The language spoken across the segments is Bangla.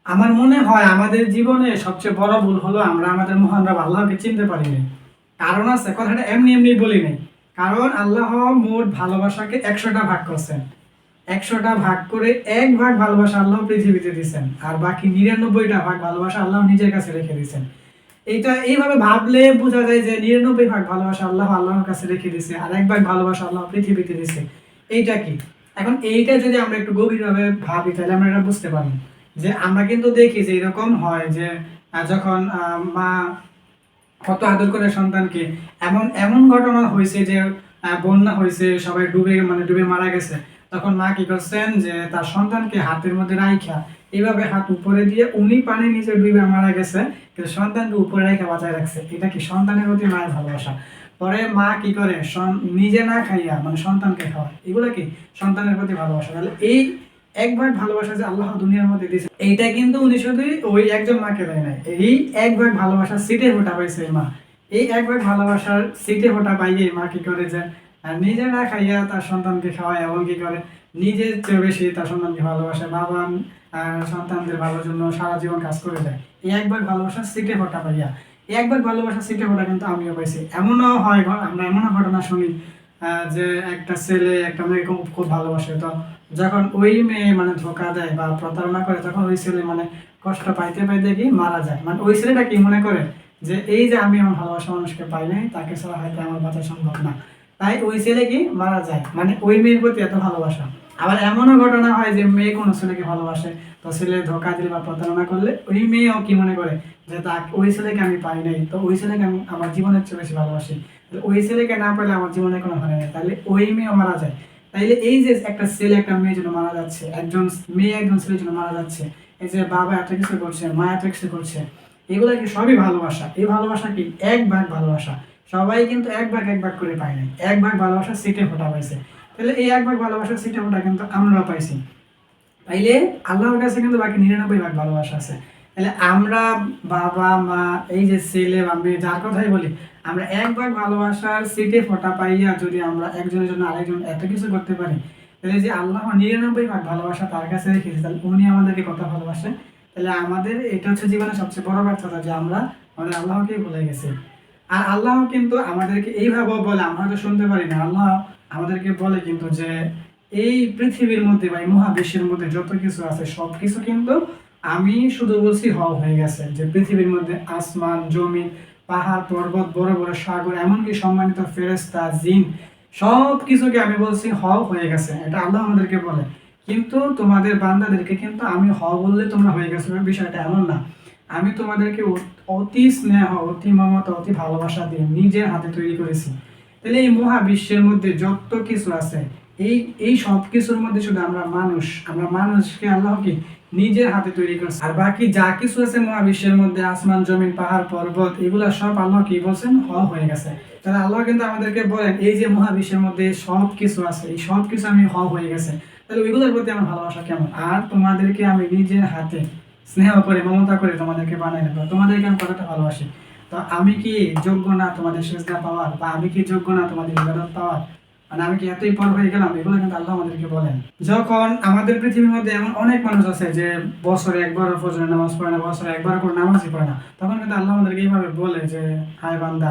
আমার মনে হয় আমাদের জীবনে সবচেয়ে বড় ভুল হলো আমরা আমাদের মহান রব আল্লাহকে চিনতে পারিনি। কারণ আছে, কথাটা এমনি এমনি বলি নাই। কারণ আল্লাহ মোট ভালোবাসাকে 100টা ভাগ করছেন। 100টা ভাগ করে 1 ভাগ ভালোবাসা আল্লাহ পৃথিবীতে দিয়েছেন, আর বাকি 99টা ভাগ ভালোবাসা আল্লাহ নিজের কাছে রেখে দিয়েছেন। এইটা এইভাবে ভাবলে বোঝা যায় যে 99 ভাগ ভালোবাসা আল্লাহ আল্লাহর কাছে রেখে দিয়েছে, আর 1 ভাগ ভালোবাসা আল্লাহ পৃথিবীতে দিয়েছে। এইটা কি? এখন এইটা যদি আমরা একটু গভীরভাবে ভাবি তাহলে আমরা এটা বুঝতে পারবো যে আমরা কিন্তু দেখি যে এরকম হয় যে যখন মা কত আদর করে সন্তানকে। এমন এমন ঘটনা হয়েছে যে বন্যা হয়েছে, সবাই ডুবে মারা গেছে। তখন মা কি করছেন যে তার সন্তানকে হাতের মধ্যে রাইখা এইভাবে হাত উপরে দিয়ে উনি পানির নিচে ডুবে মারা গেছে, কিন্তু সন্তানকে উপরে রাইখা বাঁচায় রাখছে। এটা কি সন্তানের প্রতি মায়ের ভালোবাসা? পরে মা কি করে নিজে না খাইয়া সন্তানকে খাওয়ায়, এগুলো কি সন্তানের প্রতি ভালোবাসা? তাহলে এই 1 ভাগ ভালোবাসা যে আল্লাহ দুনিয়ার মধ্যে দিয়েছে, এইটা কিন্তু উনি শুধু ওই একজন মাকে দেয় নাই। এই 1 ভাগ ভালোবাসার সিটে ফোটা পাইছে মা। এই 1 ভাগ ভালোবাসার সিটে ফোটা পাইয়ে মা কি করে যে নিজে না খাইয়া তার সন্তানকে খাওয়ায়, এবং কি করে নিজের চেয়ে বেশি তার সন্তানকে ভালোবাসে। বাবা সন্তানদের ভালোর জন্য সারা জীবন কাজ করে যায়। এই 1 ভাগ ভালোবাসার সিটে ফোটা পাইয়া, এই 1 ভাগ ভালোবাসার সিটে ফোটা কিন্তু আমিও পাইছি। এমনও হয়, আমরা এমনও ঘটনা শুনি যে একটা ছেলে একটা মেয়েকে খুব খুব ভালোবাসে, তো যখন ওই মেয়ে ধোঁকা দেয় বা প্রতারণা করে, তখন ওই ছেলে কষ্ট পাইতে পাইতে কি মারা যায়। ওই ছেলেটা কি মনে করে যে এই যে আমি আমার ভালোবাসা মানুষকে পাই নাই, তাকে ছাড়া হয়তো আমার বাঁচা সম্ভব না, তাই ওই ছেলে কি মারা যায়। ওই মেয়ের প্রতি এত ভালোবাসা। আবার এমনও ঘটনা হয় যে মেয়ে কোনো ছেলেকে ভালোবাসে, তো ছেলে ধোঁকা দিলে বা প্রতারণা করলে ওই মেয়েও কি মনে করে যে ওই ছেলেকে আমি পাই নাই, তো ওই ছেলেকে আমি আমার জীবনের চেয়ে বেশি ভালোবাসি, ওই ছেলেকে না পেলে আমার জীবনে কোনো মানে নেই, তাহলে ওই মেয়েও মারা যায়। তাইলে এই যে একটা ছেলে একটা মেয়ের জন্য মারা যাচ্ছে, একজন মেয়ে একজন ছেলের জন্য মারা যাচ্ছে, এই যে বাবা এত কিছু করছে, মা এত কিছু করছে, এগুলা কি সবই ভালোবাসা? এই ভালোবাসা কি 1 ভাগ ভালোবাসা? সবাই কিন্তু 1 ভাগ 1 ভাগ করে পায় নাই, 1 ভাগ ভালোবাসা সিটে ফোটা পাইছে। তাহলে এই 1 ভাগ ভালোবাসা সিটে ফোটা কিন্তু আমরাও পাইছি। তাইলে আল্লাহর কাছে কিন্তু বাকি 99 ভাগ ভালোবাসা আছে। তাহলে আমরা বাবা মা এই যে ছেলে বা মেয়ে যার কথাই বলি, আমরা 1 ভাগ ভালোবাসার সিটে ফোটা পাইয়া যদি আমরা একজনের জন্য আরেকজন এত কিছু করতে পারি, তাহলে যে আল্লাহ 99 ভাগ ভালোবাসা তার কাছে রেখেছে, তাহলে উনি আমাদেরকে কত ভালোবাসে। তাহলে আমাদের এটা হচ্ছে জীবনের সবচেয়ে বড় ব্যর্থতা যে আমরা আমাদের আল্লাহকেই ভুলে গেছি। আর আল্লাহ কিন্তু আমাদেরকে এইভাবে বলে, আমরা তো শুনতে পারি না, আল্লাহ আমাদেরকে বলে কিন্তু যে এই পৃথিবীর মধ্যে বা এই মহাবিশ্বের মধ্যে যত কিছু আছে সব কিছু কিন্তু আমি শুধু বলছি হয়ে গেছে। যে পৃথিবীর মধ্যে আসমান জমিন পাহাড় পর্বত বড় বড় সাগর এমনকি সম্মানিত ফেরেশতা জিন সব কিছুকে আমি বলছি হয়ে গেছে, এটা আল্লাহ আমাদেরকে বলে। কিন্তু তোমাদের বান্দাদেরকে কিন্তু আমি বললে তোমরা হয়ে গেছো বিষয়টা এমন না। আমি তোমাদেরকে অতি স্নেহ অতি মমতা অতি ভালোবাসা দিয়ে নিজের হাতে তৈরি করেছি। তাহলে এই মহাবিশ্বের মধ্যে যত কিছু আছে, এই এই সব কিছুর মধ্যে শুধু আমরা মানুষকে আল্লাহ কি নিজের হাতে তৈরি করছে। আর বাকি যা কিছু আছে মহাবিশ্বের মধ্যে আসমান জমিন পাহাড় পর্বত এগুলা সব আল্লাহ কি বলছেন হয়ে গেছে। তাহলে আল্লাহ কিন্তু আমাদেরকে বলেন এই যে মহাবিশ্বের মধ্যে সব কিছু আছে, এই সব কিছু আমি হয়ে গেছে, তাহলে ওইগুলোর প্রতি আমার ভালোবাসা কেমন? আর তোমাদেরকে আমি নিজের হাতে স্নেহ করে মমতা করে তোমাদেরকে বানাই রাখবো, তোমাদেরকে আমি কতটা ভালোবাসি। তো আমি কি যোগ্য না তোমাদের সেজদা পাওয়ার, বা আমি কি যোগ্য না তোমাদের ইবাদত পাওয়ার? আমি কি এতই পর হয়ে গেলাম? এগুলো কিন্তু আল্লাহ আমাদেরকে বলেন। যখন আমাদের পৃথিবীর মধ্যে এমন অনেক মানুষ আছে যে বছরে একবার ফজরের নামাজ পড়ে না, বছরে একবার করে নামাজই পড়ে না, তখন কিন্তু আল্লাহ আমাদেরকে এইভাবে বলে যে হায় বান্দা,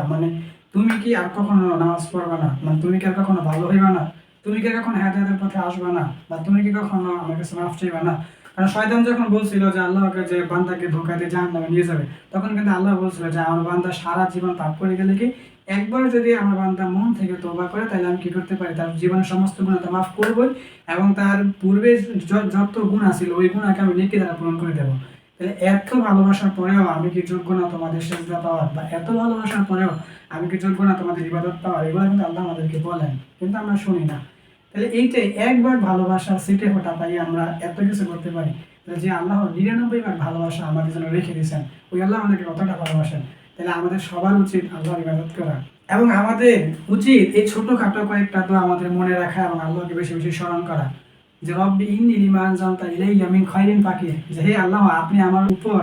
তুমি কি আর কখনো নামাজ পড়বে না? তুমি কি আর কখনো ভালো হইবা না? তুমি কি আর কখনো হেদায়েতের পথে আসবে না? বা তুমি কি কখনো আমার কাছে মাফ চাইবে না? কারণ শয়তান যখন বলছিল যে আল্লাহকে যে বান্দাকে ধোঁকা দিয়ে জাহান্নামে নিয়ে যাবে, তখন কিন্তু আল্লাহ বলছিল যে আমার বান্দা সারা জীবন পাপ করে গেলে কি একবার যদি আমার বান্দা মন থেকে তওবা করে, তাহলে আমি কি করতে পারি, তার জীবনের সমস্ত গুনাহ মাফ করবই, এবং তার পূর্বে যত গুনাহ ছিল ওই গুনাহকে আমি নেকি দ্বারা পূরণ করে দেবো। তাহলে এত ভালোবাসার পরেও আমি কি যোগ্য না তোমাদের সেজদা পাওয়ার, বা এত ভালোবাসার পরেও আমি কি যোগ্য না তোমাদের ইবাদত পাওয়ার? এগুলো কিন্তু আল্লাহ আমাদেরকে বলেন, কিন্তু আমরা শুনি না। তাহলে এইটাই 1 ভাগ ভালোবাসার সিটে ফোটা পাই আমরা এত কিছু করতে পারি। যে আল্লাহ 99 ভাগ ভালোবাসা আমাদের জন্য রেখে দিয়েছেন, ওই আল্লাহ আমাদেরকে কতটা ভালোবাসেন। তাহলে আমাদের সবার উচিত আল্লাহর ইবাদত করা, এবং আমাদের উচিত এই ছোটখাটো কয়েকটা দোয়া আমাদের মনে রাখা এবং আল্লাহকে বেশি বেশি স্মরণ করা। যে রব্বি ইন্নী লিমা আনজালতা ইলাইয়া মিন খায়রিন ফাকির, যে হে আল্লাহ আপনি আমার উপর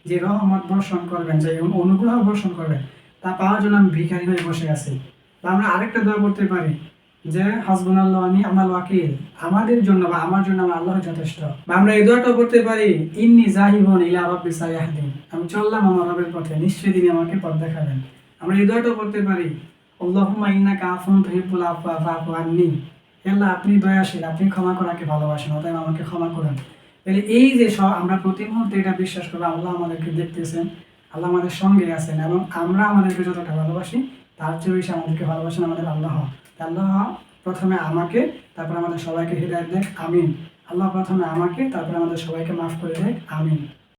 যে রহমত বর্ষণ করবেন, যে অনুগ্রহ বর্ষণ করবেন, তা পাওয়ার জন্য আমি ভিখারি হয়ে বসে আছি। বা আমরা আরেকটা দোয়া করতে পারি যে হাসবুনাল্লাহ ওয়া নি'মাল ওয়াকিল, আমাদের জন্য বা আমার জন্য আমার আল্লাহ যথেষ্ট। বা আমরা এই দোয়াটা করতে পারি, ইন্নী যাহিবুন ইলা রাব্বি সায়াহদিন, আমি চললাম আমার রবের পথে, নিশ্চয়ই তিনি আমাকে পথ দেখাবেন। আমরা এই দোয়াটা করতে পারি, আল্লাহুম্মা ইন্নাকা আফুন তুহিব্বুল আফওয়া ফা'ফু আন্নী, হে আল্লাহ আপনি দয়াশীল, আপনি ক্ষমা করাকে ভালোবাসেন, অতএব আমাকে ক্ষমা করুন। তাহলে এই যে আমরা প্রতি মুহূর্তে এটা বিশ্বাস করবো আল্লাহ আমাদেরকে দেখতেছেন, আল্লাহ আমাদের সঙ্গে আছেন, এবং আমরা আমাদেরকে যতটা ভালোবাসি তার চেয়ে বেশি আমাদেরকে ভালোবাসেন আমাদের আল্লাহ। আল্লাহ প্রথমে আমাকে, তারপর আমাদের সবাইকে হিদায়াত দেখ, আমিন। আল্লাহ প্রথমে আমাকে, তারপর আমাদের সবাইকে মাফ করে দেখ, আমিন।